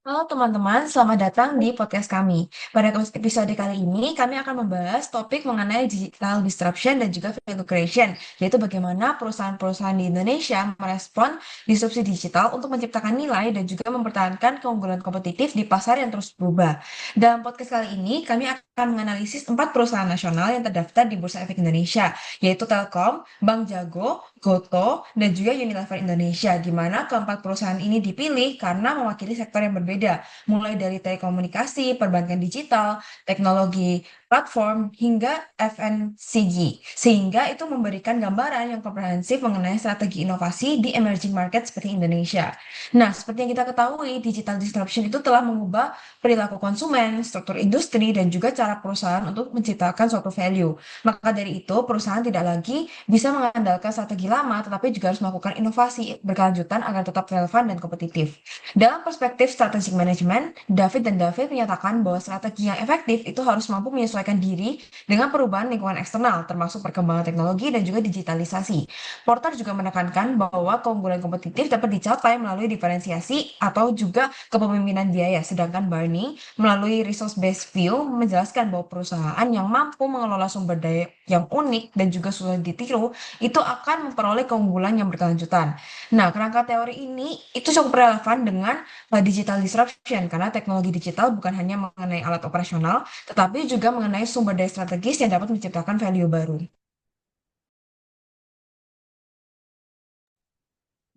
Halo teman-teman, selamat datang di podcast kami. Pada episode kali ini, kami akan membahas topik mengenai digital disruption dan juga value creation, yaitu bagaimana perusahaan-perusahaan di Indonesia merespon disrupsi digital untuk menciptakan nilai dan juga mempertahankan keunggulan kompetitif di pasar yang terus berubah. Dalam podcast kali ini, kami akan menganalisis 4 perusahaan nasional yang terdaftar di Bursa Efek Indonesia, yaitu Telkom, Bank Jago, Goto, dan juga Unilever Indonesia, di mana keempat perusahaan ini dipilih karena mewakili sektor yang berbeda, mulai dari telekomunikasi, perbankan digital, teknologi platform, hingga FMCG, sehingga itu memberikan gambaran yang komprehensif mengenai strategi inovasi di emerging market seperti Indonesia. Nah, seperti yang kita ketahui, digital disruption itu telah mengubah perilaku konsumen, struktur industri, dan juga cara perusahaan untuk menciptakan suatu value. Maka dari itu, perusahaan tidak lagi bisa mengandalkan strategi lama, tetapi juga harus melakukan inovasi berkelanjutan agar tetap relevan dan kompetitif. Dalam perspektif strategic management, David menyatakan bahwa strategi yang efektif itu harus mampu menyesuaikan diri dengan perubahan lingkungan eksternal, termasuk perkembangan teknologi dan juga digitalisasi. Porter juga menekankan bahwa keunggulan kompetitif dapat dicapai melalui diferensiasi atau juga kepemimpinan biaya, sedangkan Barney melalui resource-based view menjelaskan bahwa perusahaan yang mampu mengelola sumber daya yang unik dan juga sulit ditiru itu akan memperoleh keunggulan yang berkelanjutan. Nah, kerangka teori ini itu cukup relevan dengan digital disruption karena teknologi digital bukan hanya mengenai alat operasional, tetapi juga mengenai sumber daya strategis yang dapat menciptakan value baru.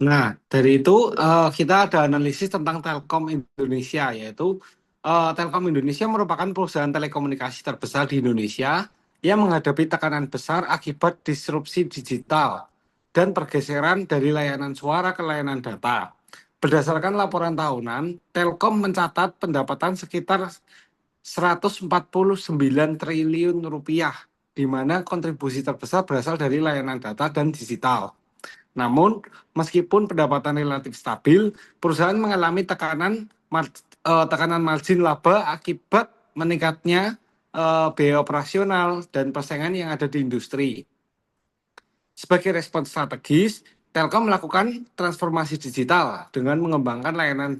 Nah, dari itu kita ada analisis tentang Telkom Indonesia, yaitu Telkom Indonesia merupakan perusahaan telekomunikasi terbesar di Indonesia yang menghadapi tekanan besar akibat disrupsi digital dan pergeseran dari layanan suara ke layanan data. Berdasarkan laporan tahunan, Telkom mencatat pendapatan sekitar 149 triliun rupiah, di mana kontribusi terbesar berasal dari layanan data dan digital. Namun, meskipun pendapatan relatif stabil, perusahaan mengalami tekanan margin laba akibat meningkatnya biaya operasional dan persaingan yang ada di industri. Sebagai respons strategis, Telkom melakukan transformasi digital dengan mengembangkan layanan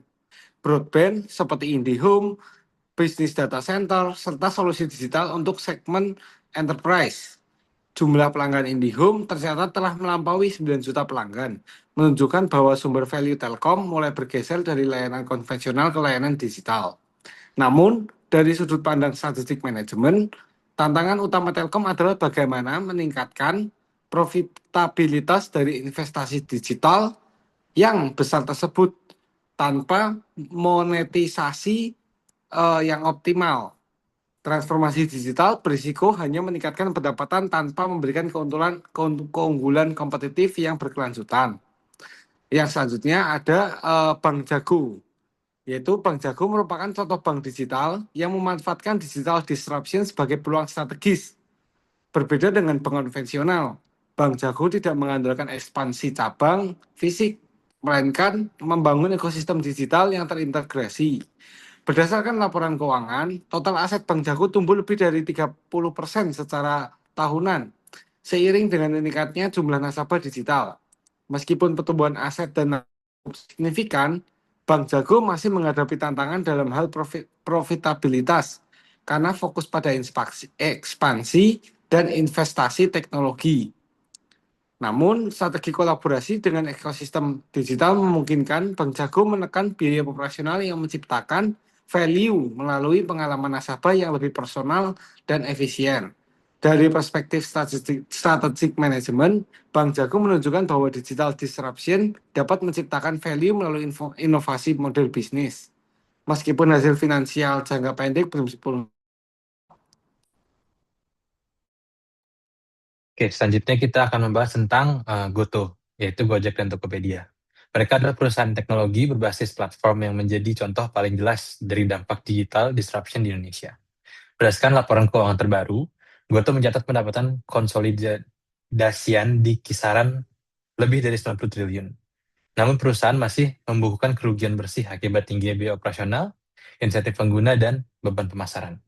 broadband seperti IndiHome, bisnis data center, serta solusi digital untuk segmen enterprise. Jumlah pelanggan IndiHome tercatat telah melampaui 9 juta pelanggan, menunjukkan bahwa sumber value Telkom mulai bergeser dari layanan konvensional ke layanan digital. Namun, dari sudut pandang strategic management, tantangan utama Telkom adalah bagaimana meningkatkan profitabilitas dari investasi digital yang besar tersebut tanpa monetisasi yang optimal. Transformasi digital berisiko hanya meningkatkan pendapatan tanpa memberikan keunggulan kompetitif yang berkelanjutan. Yang selanjutnya ada Bank Jago, yaitu Bank Jago merupakan contoh bank digital yang memanfaatkan digital disruption sebagai peluang strategis. Berbeda dengan bank konvensional, Bank Jago tidak mengandalkan ekspansi cabang fisik, melainkan membangun ekosistem digital yang terintegrasi. Berdasarkan laporan keuangan, total aset Bank Jago tumbuh lebih dari 30% secara tahunan, seiring dengan meningkatnya jumlah nasabah digital. Meskipun pertumbuhan aset dan signifikan, Bank Jago masih menghadapi tantangan dalam hal profitabilitas karena fokus pada ekspansi dan investasi teknologi. Namun, strategi kolaborasi dengan ekosistem digital memungkinkan Bank Jago menekan biaya operasional yang menciptakan value melalui pengalaman nasabah yang lebih personal dan efisien. Dari perspektif strategic management, Bank Jago menunjukkan bahwa digital disruption dapat menciptakan value melalui inovasi model bisnis. Meskipun hasil finansial jangka pendek belum sempurna. Oke, selanjutnya kita akan membahas tentang Goto, yaitu Gojek dan Tokopedia. Mereka adalah perusahaan teknologi berbasis platform yang menjadi contoh paling jelas dari dampak digital disruption di Indonesia. Berdasarkan laporan keuangan terbaru, Goto mencatat pendapatan konsolidasian di kisaran lebih dari 90 triliun. Namun perusahaan masih membukukan kerugian bersih akibat tingginya biaya operasional, insentif pengguna, dan beban pemasaran.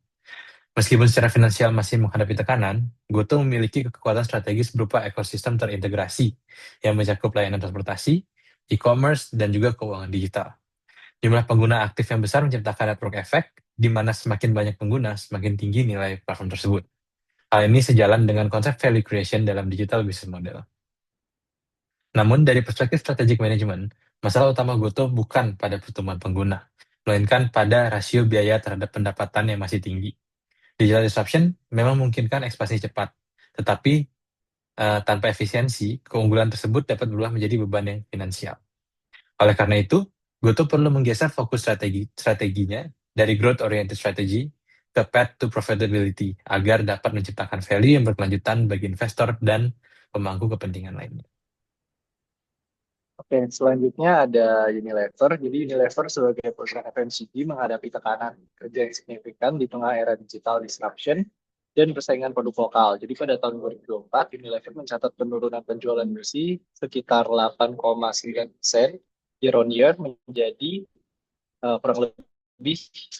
Meskipun secara finansial masih menghadapi tekanan, Goto memiliki kekuatan strategis berupa ekosistem terintegrasi yang mencakup layanan transportasi, e-commerce, dan juga keuangan digital. Jumlah pengguna aktif yang besar menciptakan network effect, di mana semakin banyak pengguna, semakin tinggi nilai platform tersebut. Hal ini sejalan dengan konsep value creation dalam digital business model. Namun, dari perspektif strategic management, masalah utama Goto bukan pada pertumbuhan pengguna, melainkan pada rasio biaya terhadap pendapatan yang masih tinggi. Digital disruption memang memungkinkan ekspansi cepat, tetapi tanpa efisiensi, keunggulan tersebut dapat berubah menjadi beban yang finansial. Oleh karena itu, Goto perlu menggeser fokus strateginya dari growth-oriented strategy ke path to profitability agar dapat menciptakan value yang berkelanjutan bagi investor dan pemangku kepentingan lainnya. Oke, selanjutnya ada Unilever. Jadi Unilever sebagai perusahaan FMCG menghadapi tekanan kerja yang signifikan di tengah era digital disruption dan persaingan produk lokal. Jadi pada tahun 2024, Unilever mencatat penurunan penjualan bersih sekitar 8,9% year on year menjadi kurang lebih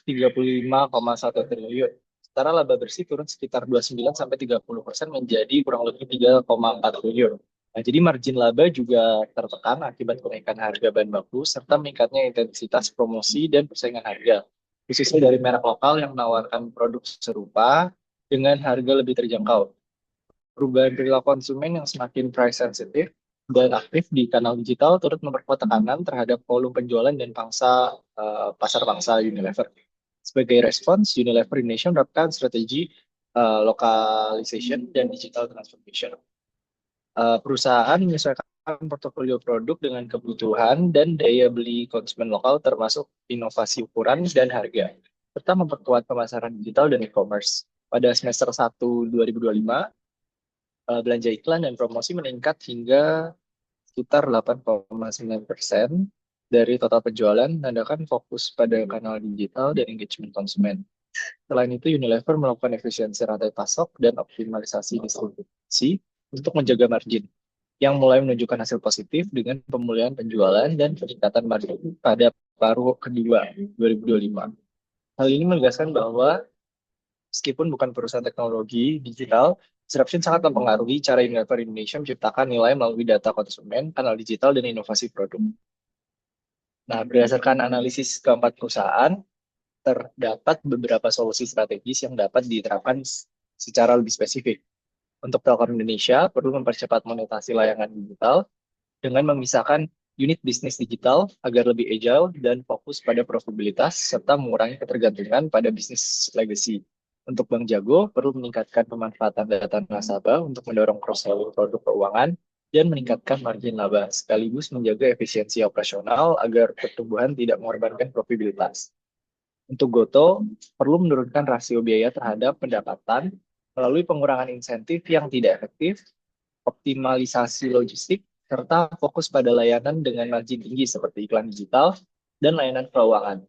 35,1 triliun. Sementara laba bersih turun sekitar 29-30% menjadi kurang lebih 3,4 triliun. Nah, jadi margin laba juga tertekan akibat kenaikan harga bahan baku serta meningkatnya intensitas promosi dan persaingan harga, khususnya dari merek lokal yang menawarkan produk serupa dengan harga lebih terjangkau. Perubahan perilaku konsumen yang semakin price sensitive dan aktif di kanal digital turut memperkuat tekanan terhadap volume penjualan dan pasar pangsa Unilever. Sebagai respons, Unilever Indonesia menerapkan strategi localization dan digital transformation. Perusahaan menyesuaikan portofolio produk dengan kebutuhan dan daya beli konsumen lokal termasuk inovasi ukuran dan harga, serta memperkuat pemasaran digital dan e-commerce. Pada semester 1 2025, belanja iklan dan promosi meningkat hingga sekitar 8,9% dari total penjualan, menandakan fokus pada kanal digital dan engagement konsumen. Selain itu, Unilever melakukan efisiensi rantai pasok dan optimalisasi distribusi untuk menjaga margin, yang mulai menunjukkan hasil positif dengan pemulihan penjualan dan peningkatan margin pada paruh kedua 2025. Hal ini menegaskan bahwa meskipun bukan perusahaan teknologi digital, disruption sangat mempengaruhi cara Unilever Indonesia menciptakan nilai melalui data konsumen, kanal digital, dan inovasi produk. Nah, berdasarkan analisis keempat perusahaan, terdapat beberapa solusi strategis yang dapat diterapkan secara lebih spesifik. Untuk Telkom Indonesia, perlu mempercepat monetasi layanan digital dengan memisahkan unit bisnis digital agar lebih agile dan fokus pada profitabilitas serta mengurangi ketergantungan pada bisnis legacy. Untuk Bank Jago, perlu meningkatkan pemanfaatan data nasabah untuk mendorong cross-selling produk keuangan dan meningkatkan margin laba, sekaligus menjaga efisiensi operasional agar pertumbuhan tidak mengorbankan profitabilitas. Untuk Goto, perlu menurunkan rasio biaya terhadap pendapatan melalui pengurangan insentif yang tidak efektif, optimalisasi logistik, serta fokus pada layanan dengan margin tinggi seperti iklan digital dan layanan keuangan.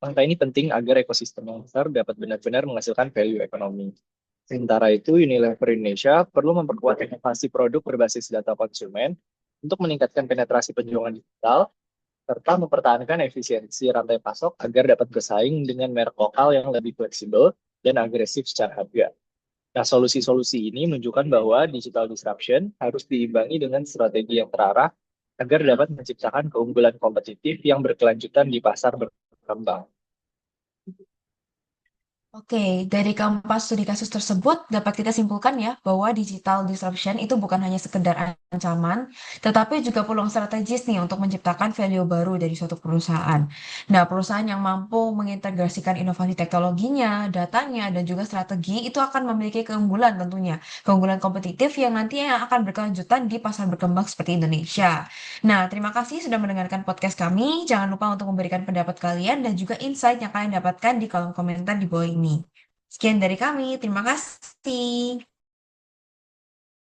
Langkah ini penting agar ekosistem yang besar dapat benar-benar menghasilkan value ekonomi. Sementara itu, Unilever Indonesia perlu memperkuat inovasi produk berbasis data konsumen untuk meningkatkan penetrasi penjualan digital, serta mempertahankan efisiensi rantai pasok agar dapat bersaing dengan merek lokal yang lebih fleksibel dan agresif secara harga. Nah, solusi-solusi ini menunjukkan bahwa digital disruption harus diimbangi dengan strategi yang terarah agar dapat menciptakan keunggulan kompetitif yang berkelanjutan di pasar berkembang. Oke, dari keempat studi kasus tersebut dapat kita simpulkan ya bahwa digital disruption itu bukan hanya sekedar ancaman, tetapi juga peluang strategis nih untuk menciptakan value baru dari suatu perusahaan. Nah, perusahaan yang mampu mengintegrasikan inovasi teknologinya, datanya, dan juga strategi itu akan memiliki keunggulan tentunya. Keunggulan kompetitif yang nantinya akan berkelanjutan di pasar berkembang seperti Indonesia. Nah, terima kasih sudah mendengarkan podcast kami. Jangan lupa untuk memberikan pendapat kalian dan juga insight yang kalian dapatkan di kolom komentar di bawah ini. Sekian dari kami, terima kasih.